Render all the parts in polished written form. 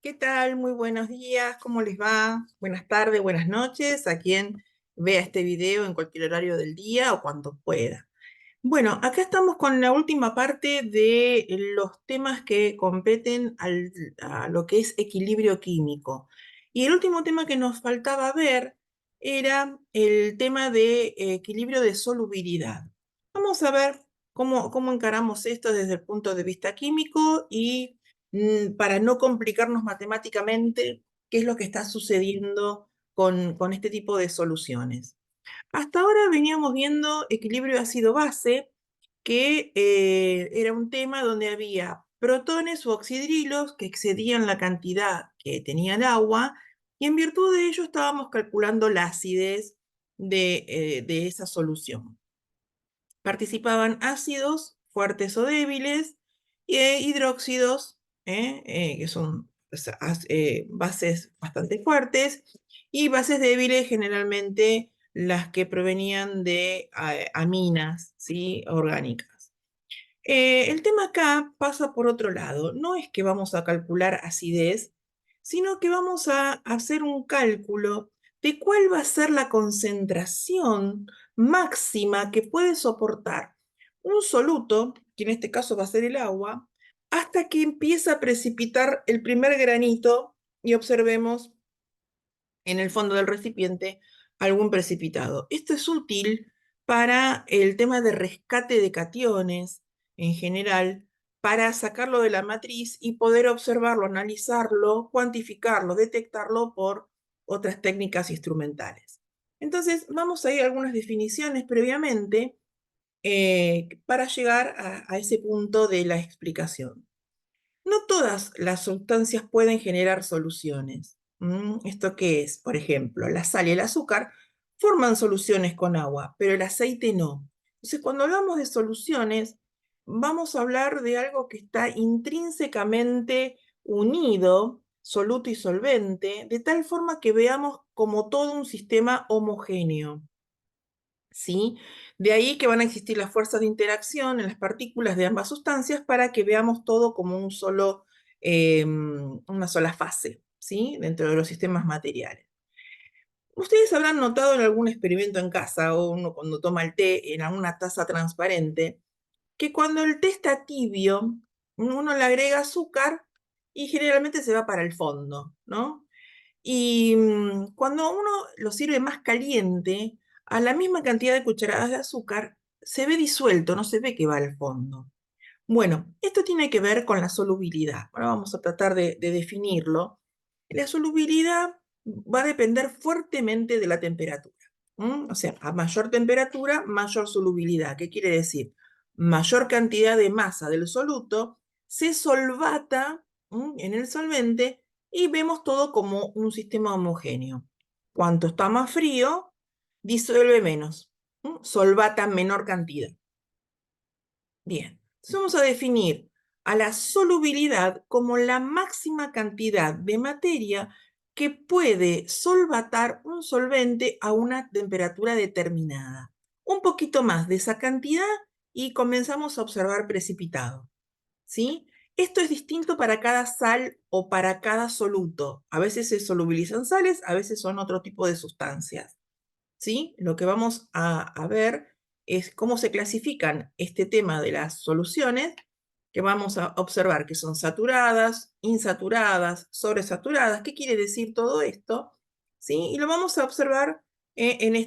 ¿Qué tal? Muy buenos días, ¿cómo les va? Buenas tardes, buenas noches a quien vea este video en cualquier horario del día o cuando pueda. Bueno, acá estamos con la última parte de los temas que competen a lo que es equilibrio químico. Y el último tema que nos faltaba ver era el tema de equilibrio de solubilidad. Vamos a ver cómo encaramos esto desde el punto de vista químico y para no complicarnos matemáticamente qué es lo que está sucediendo con este tipo de soluciones. Hasta ahora veníamos viendo equilibrio ácido-base, que era un tema donde había protones u oxidrilos que excedían la cantidad que tenía el agua, y en virtud de ello estábamos calculando la acidez de esa solución. Participaban ácidos, fuertes o débiles, e hidróxidos, que son bases bastante fuertes, y bases débiles generalmente las que provenían de aminas, ¿sí? Orgánicas. El tema acá pasa por otro lado. No es que vamos a calcular acidez, sino que vamos a hacer un cálculo de cuál va a ser la concentración máxima que puede soportar un soluto, que en este caso va a ser el agua, hasta que empieza a precipitar el primer granito y observemos en el fondo del recipiente algún precipitado. Esto es útil para el tema de rescate de cationes en general, para sacarlo de la matriz y poder observarlo, analizarlo, cuantificarlo, detectarlo por otras técnicas instrumentales. Entonces, vamos a ir a algunas definiciones previamente para llegar a ese punto de la explicación. No todas las sustancias pueden generar soluciones. ¿Esto qué es? Por ejemplo, la sal y el azúcar forman soluciones con agua, pero el aceite no. Entonces, cuando hablamos de soluciones, vamos a hablar de algo que está intrínsecamente unido, soluto y solvente, de tal forma que veamos como todo un sistema homogéneo. ¿Sí? De ahí que van a existir las fuerzas de interacción en las partículas de ambas sustancias para que veamos todo como una sola fase, ¿sí? Dentro de los sistemas materiales. Ustedes habrán notado en algún experimento en casa o uno cuando toma el té en alguna taza transparente, que cuando el té está tibio, uno le agrega azúcar y generalmente se va para el fondo, ¿no? Y cuando uno lo sirve más caliente, a la misma cantidad de cucharadas de azúcar, se ve disuelto, no se ve que va al fondo. Bueno, esto tiene que ver con la solubilidad. Ahora vamos a tratar de definirlo. La solubilidad va a depender fuertemente de la temperatura. O sea, a mayor temperatura, mayor solubilidad. ¿Qué quiere decir? Mayor cantidad de masa del soluto se solvata en el solvente y vemos todo como un sistema homogéneo. Cuanto está más frío, disuelve menos, solvata menor cantidad. Bien, entonces vamos a definir a la solubilidad como la máxima cantidad de materia que puede solvatar un solvente a una temperatura determinada. Un poquito más de esa cantidad y comenzamos a observar precipitado. ¿Sí? Esto es distinto para cada sal o para cada soluto. A veces se solubilizan sales, a veces son otro tipo de sustancias. ¿Sí? Lo que vamos a ver es cómo se clasifican este tema de las soluciones, que vamos a observar que son saturadas, insaturadas, sobresaturadas. ¿Qué quiere decir todo esto? ¿Sí? Y lo vamos a observar en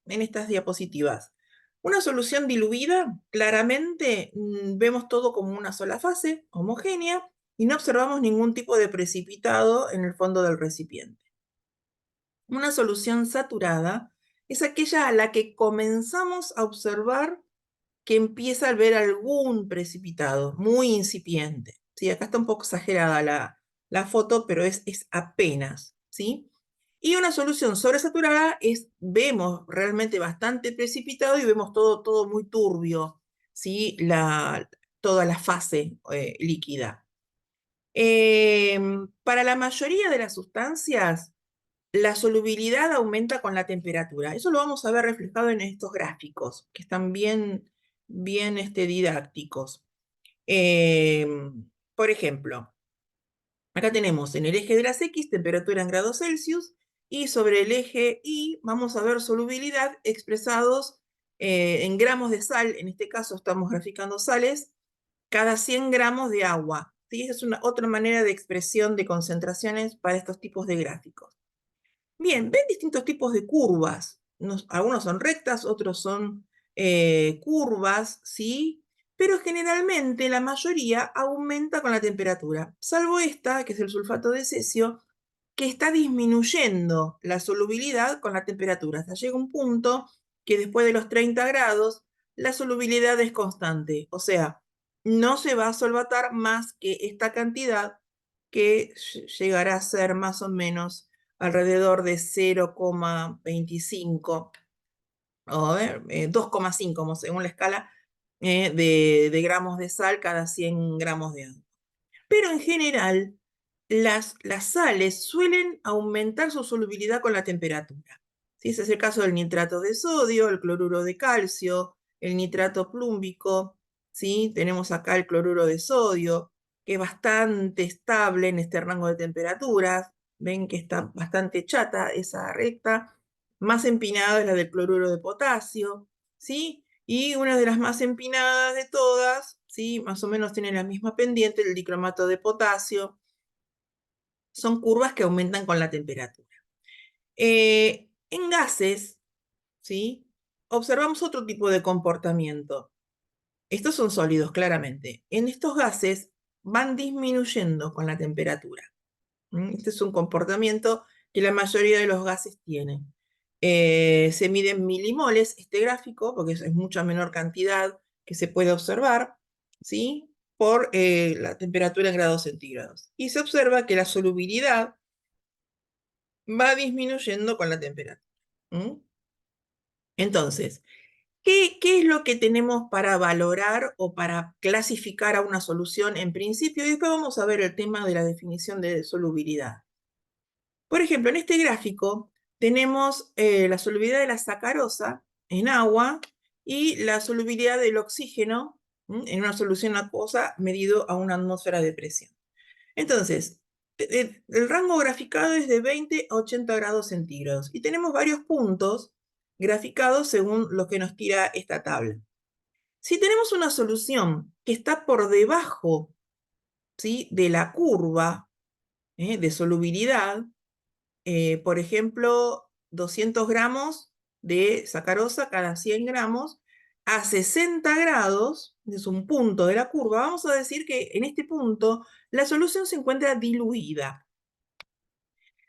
estas diapositivas. Una solución diluida, claramente vemos todo como una sola fase, homogénea, y no observamos ningún tipo de precipitado en el fondo del recipiente. Una solución saturada es aquella a la que comenzamos a observar que empieza a ver algún precipitado, muy incipiente. ¿Sí? Acá está un poco exagerada la foto, pero es apenas. ¿Sí? Y una solución sobresaturada es, vemos realmente bastante precipitado y vemos todo muy turbio, ¿sí? Toda la fase líquida. Para la mayoría de las sustancias, la solubilidad aumenta con la temperatura. Eso lo vamos a ver reflejado en estos gráficos, que están bien didácticos. Eh, por ejemplo, Acá tenemos en el eje de las X temperatura en grados Celsius y sobre el eje Y vamos a ver solubilidad expresados en gramos de sal. En este caso estamos graficando sales cada 100 gramos de agua. ¿Sí? Esa es otra manera de expresión de concentraciones para estos tipos de gráficos. Bien, ven distintos tipos de curvas. Algunos son rectas, otros son curvas, ¿sí? Pero generalmente la mayoría aumenta con la temperatura, salvo esta, que es el sulfato de cesio, que está disminuyendo la solubilidad con la temperatura. Hasta llega un punto que después de los 30 grados, la solubilidad es constante. O sea, no se va a solvatar más que esta cantidad que llegará a ser más o menos alrededor de 0,25 o a ver, 2,5 según la escala de gramos de sal cada 100 gramos de agua. Pero en general, las sales suelen aumentar su solubilidad con la temperatura. ¿Sí? Ese es el caso del nitrato de sodio, el cloruro de calcio, el nitrato plúmbico. ¿Sí? Tenemos acá el cloruro de sodio, que es bastante estable en este rango de temperaturas. Ven que está bastante chata esa recta. Más empinada es la del cloruro de potasio. ¿Sí? Y una de las más empinadas de todas, ¿sí? Más o menos tiene la misma pendiente, el dicromato de potasio. Son curvas que aumentan con la temperatura. En gases, ¿sí? Observamos otro tipo de comportamiento. Estos son sólidos, claramente. En estos gases van disminuyendo con la temperatura. Este es un comportamiento que la mayoría de los gases tienen. Se mide en milimoles este gráfico, porque es mucha menor cantidad que se puede observar, ¿sí? Por la temperatura en grados centígrados. Y se observa que la solubilidad va disminuyendo con la temperatura. Entonces, ¿qué es lo que tenemos para valorar o para clasificar a una solución en principio? Y después vamos a ver el tema de la definición de solubilidad. Por ejemplo, en este gráfico tenemos la solubilidad de la sacarosa en agua y la solubilidad del oxígeno en una solución acuosa medido a una atmósfera de presión. Entonces, el rango graficado es de 20 a 80 grados centígrados y tenemos varios puntos graficados según lo que nos tira esta tabla. Si tenemos una solución que está por debajo, ¿sí?, de la curva de solubilidad, por ejemplo, 200 gramos de sacarosa cada 100 gramos a 60 grados, es un punto de la curva, vamos a decir que en este punto la solución se encuentra diluida.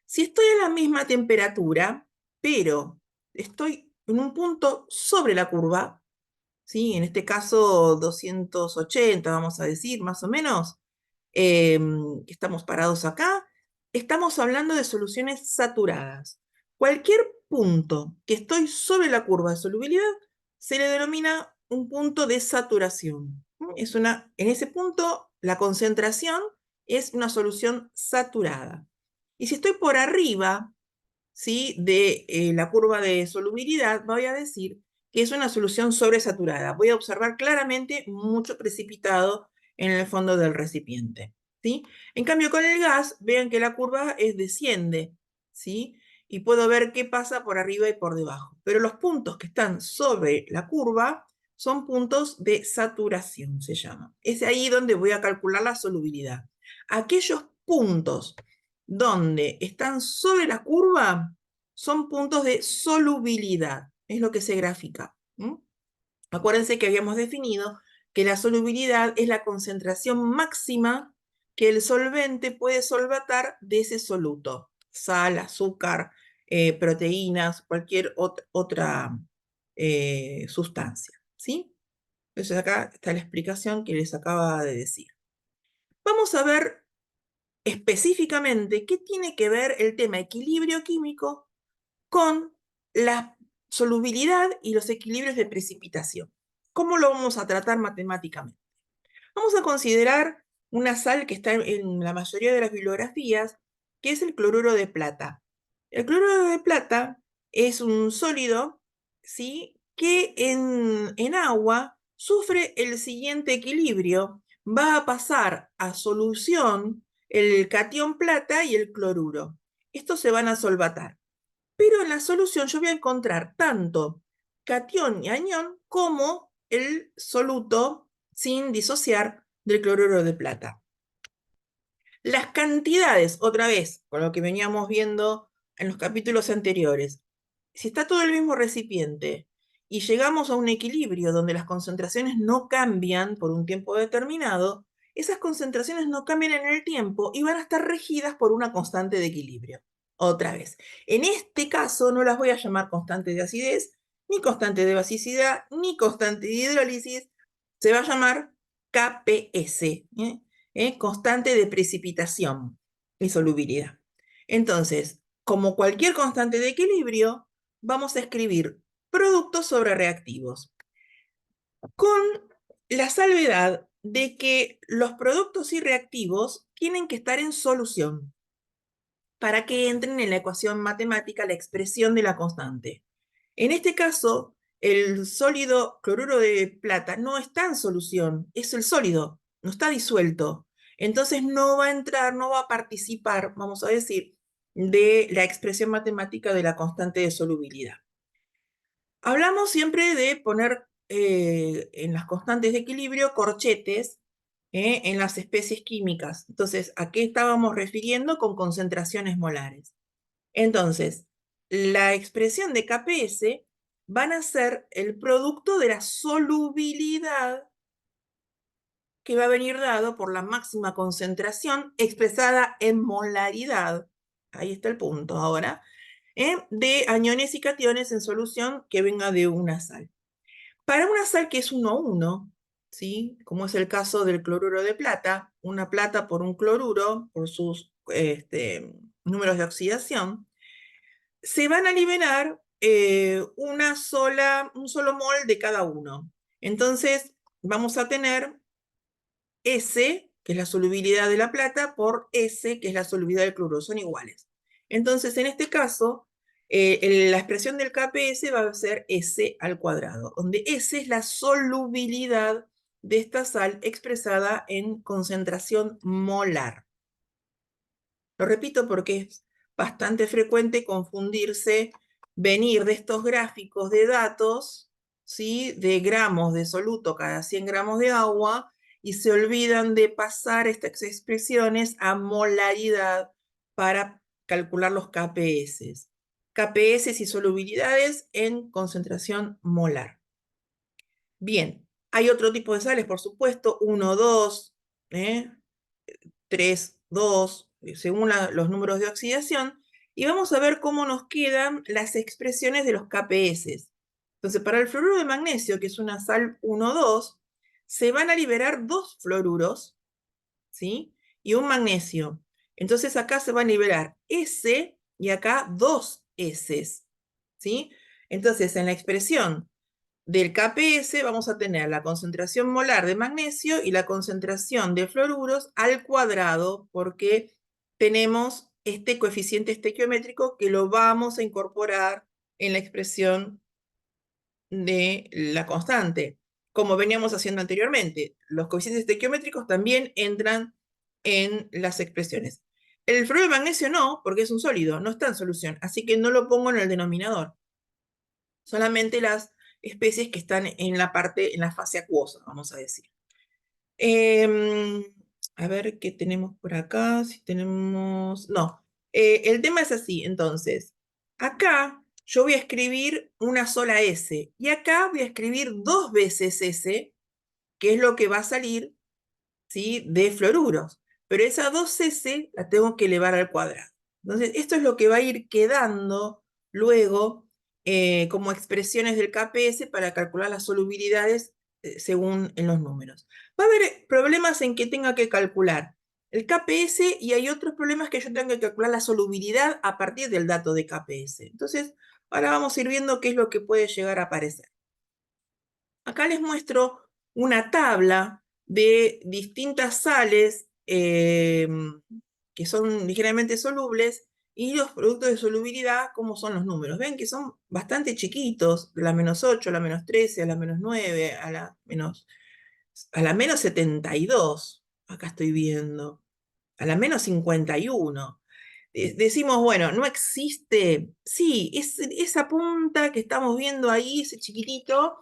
Si estoy a la misma temperatura, pero estoy en un punto sobre la curva, ¿sí? En este caso 280, vamos a decir, más o menos, estamos parados acá, estamos hablando de soluciones saturadas. Cualquier punto que estoy sobre la curva de solubilidad se le denomina un punto de saturación. En ese punto, la concentración es una solución saturada. Y si estoy por arriba, ¿sí?, de la curva de solubilidad, voy a decir que es una solución sobresaturada. Voy a observar claramente mucho precipitado en el fondo del recipiente, ¿sí? En cambio, con el gas, vean que la curva desciende, ¿sí? Y puedo ver qué pasa por arriba y por debajo. Pero los puntos que están sobre la curva son puntos de saturación, se llama. Es ahí donde voy a calcular la solubilidad. Aquellos puntos donde están sobre la curva son puntos de solubilidad, es lo que se grafica. Acuérdense que habíamos definido que la solubilidad es la concentración máxima que el solvente puede solvatar de ese soluto, sal, azúcar, proteínas, cualquier otra sustancia, ¿sí? Entonces acá está la explicación que les acaba de decir. Vamos a ver específicamente qué tiene que ver el tema equilibrio químico con la solubilidad y los equilibrios de precipitación. ¿Cómo lo vamos a tratar matemáticamente? Vamos a considerar una sal que está en la mayoría de las bibliografías, que es el cloruro de plata. El cloruro de plata es un sólido, ¿sí?, que en agua sufre el siguiente equilibrio. Va a pasar a solución el catión plata y el cloruro. Estos se van a solvatar. Pero en la solución yo voy a encontrar tanto catión y anión como el soluto sin disociar del cloruro de plata. Las cantidades, otra vez, con lo que veníamos viendo en los capítulos anteriores, si está todo el mismo recipiente y llegamos a un equilibrio donde las concentraciones no cambian por un tiempo determinado, esas concentraciones no cambian en el tiempo y van a estar regidas por una constante de equilibrio. Otra vez, en este caso no las voy a llamar constante de acidez, ni constante de basicidad, ni constante de hidrólisis, se va a llamar KPS, constante de precipitación y solubilidad. Entonces, como cualquier constante de equilibrio, vamos a escribir productos sobre reactivos, con la salvedad de que los productos y reactivos tienen que estar en solución para que entren en la ecuación matemática la expresión de la constante. En este caso, el sólido cloruro de plata no está en solución, es el sólido, no está disuelto. Entonces no va a entrar, no va a participar, vamos a decir, de la expresión matemática de la constante de solubilidad. Hablamos siempre de poner en las constantes de equilibrio corchetes en las especies químicas. Entonces, ¿a qué estábamos refiriendo con concentraciones molares? Entonces, la expresión de KPS van a ser el producto de la solubilidad que va a venir dado por la máxima concentración expresada en molaridad. Ahí está el punto ahora. De aniones y cationes en solución que venga de una sal. Para una sal que es 1,1, ¿sí? Como es el caso del cloruro de plata, una plata por un cloruro, por sus números de oxidación, se van a liberar un solo mol de cada uno. Entonces, vamos a tener S, que es la solubilidad de la plata, por S, que es la solubilidad del cloruro, son iguales. Entonces, en este caso, la expresión del KPS va a ser S al cuadrado, donde S es la solubilidad de esta sal expresada en concentración molar. Lo repito porque es bastante frecuente confundirse, venir de estos gráficos de datos, ¿sí? De gramos de soluto cada 100 gramos de agua, y se olvidan de pasar estas expresiones a molaridad para calcular los KPS. KPS y solubilidades en concentración molar. Bien, hay otro tipo de sales, por supuesto, 1, 2, 3, 2, según los números de oxidación, y vamos a ver cómo nos quedan las expresiones de los KPS. Entonces, para el fluoruro de magnesio, que es una sal 1,2, se van a liberar dos fluoruros, ¿sí? Y un magnesio. Entonces, acá se van a liberar S y acá dos S, ¿sí? Entonces, en la expresión del KPS vamos a tener la concentración molar de magnesio y la concentración de fluoruros al cuadrado, porque tenemos este coeficiente estequiométrico que lo vamos a incorporar en la expresión de la constante, como veníamos haciendo anteriormente. Los coeficientes estequiométricos también entran en las expresiones. El fluoruro de magnesio no, porque es un sólido, no está en solución, así que no lo pongo en el denominador. Solamente las especies que están en la fase acuosa, vamos a decir. A ver qué tenemos por acá, si tenemos... No, el tema es así, entonces. Acá yo voy a escribir una sola S, y acá voy a escribir dos veces S, que es lo que va a salir, ¿sí? De fluoruros. Pero esa 2S la tengo que elevar al cuadrado. Entonces, esto es lo que va a ir quedando luego como expresiones del KPS para calcular las solubilidades según en los números. Va a haber problemas en que tenga que calcular el KPS, y hay otros problemas que yo tengo que calcular la solubilidad a partir del dato de KPS. Entonces, ahora vamos a ir viendo qué es lo que puede llegar a aparecer. Acá les muestro una tabla de distintas sales que son ligeramente solubles, y los productos de solubilidad, cómo son los números. Ven que son bastante chiquitos, de la -8, a la -13, a la -9, a la menos 72. Acá estoy viendo. a la menos 51. Decimos, bueno, no existe, sí, esa punta que estamos viendo ahí, ese chiquitito,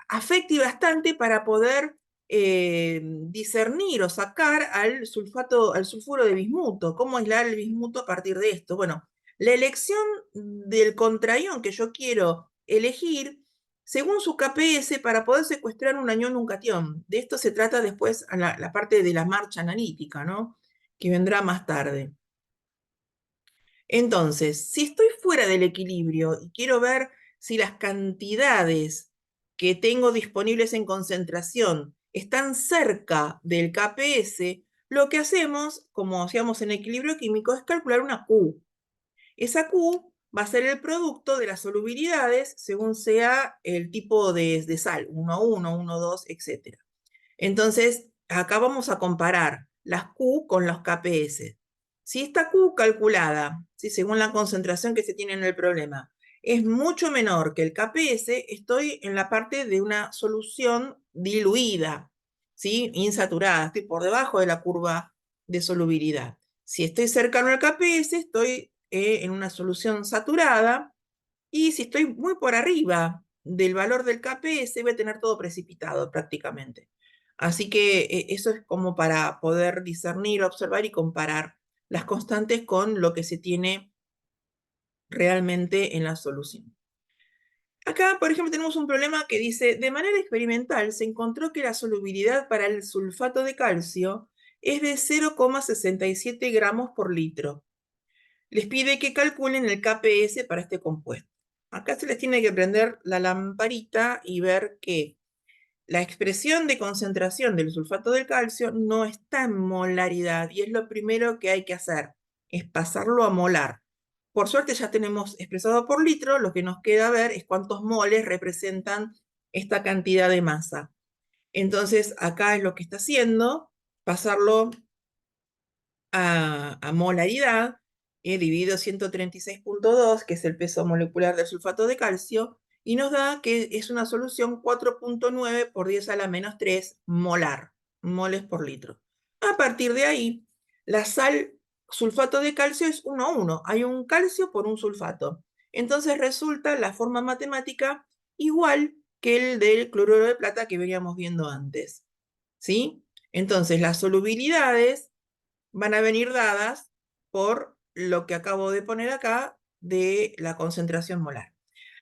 afecta bastante para poder discernir o sacar al sulfato, al sulfuro de bismuto. ¿Cómo aislar el bismuto a partir de esto? Bueno, la elección del contraión que yo quiero elegir según su KPS para poder secuestrar un anión o un catión. De esto se trata después a la parte de la marcha analítica, ¿no? Que vendrá más tarde. Entonces, si estoy fuera del equilibrio y quiero ver si las cantidades que tengo disponibles en concentración están cerca del KPS, lo que hacemos, como hacíamos en equilibrio químico, es calcular una Q. Esa Q va a ser el producto de las solubilidades según sea el tipo de sal, 1,1, 1,2, etc. Entonces, acá vamos a comparar las Q con los KPS. Si esta Q calculada, ¿sí? Según la concentración que se tiene en el problema, es mucho menor que el KPS, estoy en la parte de una solución diluida, ¿sí? Insaturada, estoy por debajo de la curva de solubilidad. Si estoy cercano al KPS, estoy en una solución saturada, y si estoy muy por arriba del valor del KPS, voy a tener todo precipitado prácticamente. Así que eso es como para poder discernir, observar y comparar las constantes con lo que se tiene realmente en la solución. Acá, por ejemplo, tenemos un problema que dice, de manera experimental se encontró que la solubilidad para el sulfato de calcio es de 0,67 gramos por litro. Les pide que calculen el KPS para este compuesto. Acá se les tiene que prender la lamparita y ver que la expresión de concentración del sulfato de calcio no está en molaridad y es lo primero que hay que hacer, es pasarlo a molar. Por suerte ya tenemos expresado por litro, lo que nos queda ver es cuántos moles representan esta cantidad de masa. Entonces acá es lo que está haciendo, pasarlo a molaridad, dividido 136,2, que es el peso molecular del sulfato de calcio, y nos da que es una solución 4,9 por 10 a la menos 3 molar, moles por litro. A partir de ahí, la sal sulfato de calcio es 1 a 1, hay un calcio por un sulfato. Entonces resulta la forma matemática igual que el del cloruro de plata que veníamos viendo antes. ¿Sí? Entonces las solubilidades van a venir dadas por lo que acabo de poner acá de la concentración molar.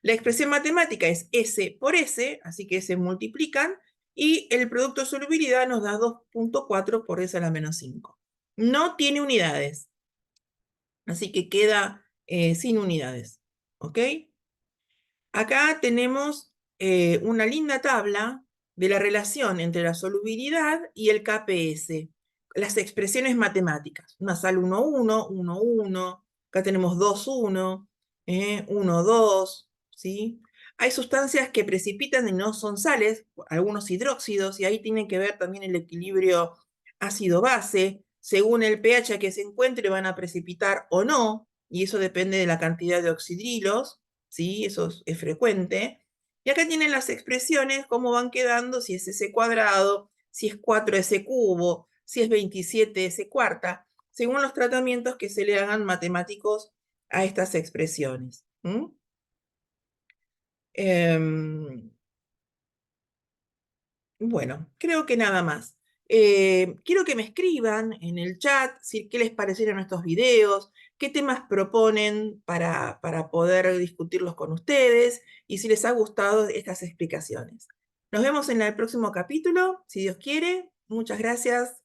La expresión matemática es S por S, así que se multiplican, y el producto de solubilidad nos da 2,4 por S a la menos 5. No tiene unidades, así que queda sin unidades. ¿Ok? Acá tenemos una linda tabla de la relación entre la solubilidad y el KPS. Las expresiones matemáticas. Una sal 1,1, 1,1. Acá tenemos 2,1, 1,2. ¿Sí? Hay sustancias que precipitan y no son sales, algunos hidróxidos, y ahí tiene que ver también el equilibrio ácido-base. Según el pH que se encuentre, van a precipitar o no, y eso depende de la cantidad de oxidrilos. ¿Sí? Eso es frecuente. Y acá tienen las expresiones, cómo van quedando, si es S cuadrado, si es 4S cubo, si es 27S cuarta, según los tratamientos que se le hagan matemáticos a estas expresiones. Bueno, creo que nada más. Quiero que me escriban en el chat qué les parecieron estos videos, qué temas proponen para poder discutirlos con ustedes y si les ha gustado estas explicaciones. Nos vemos en el próximo capítulo, si Dios quiere. Muchas gracias.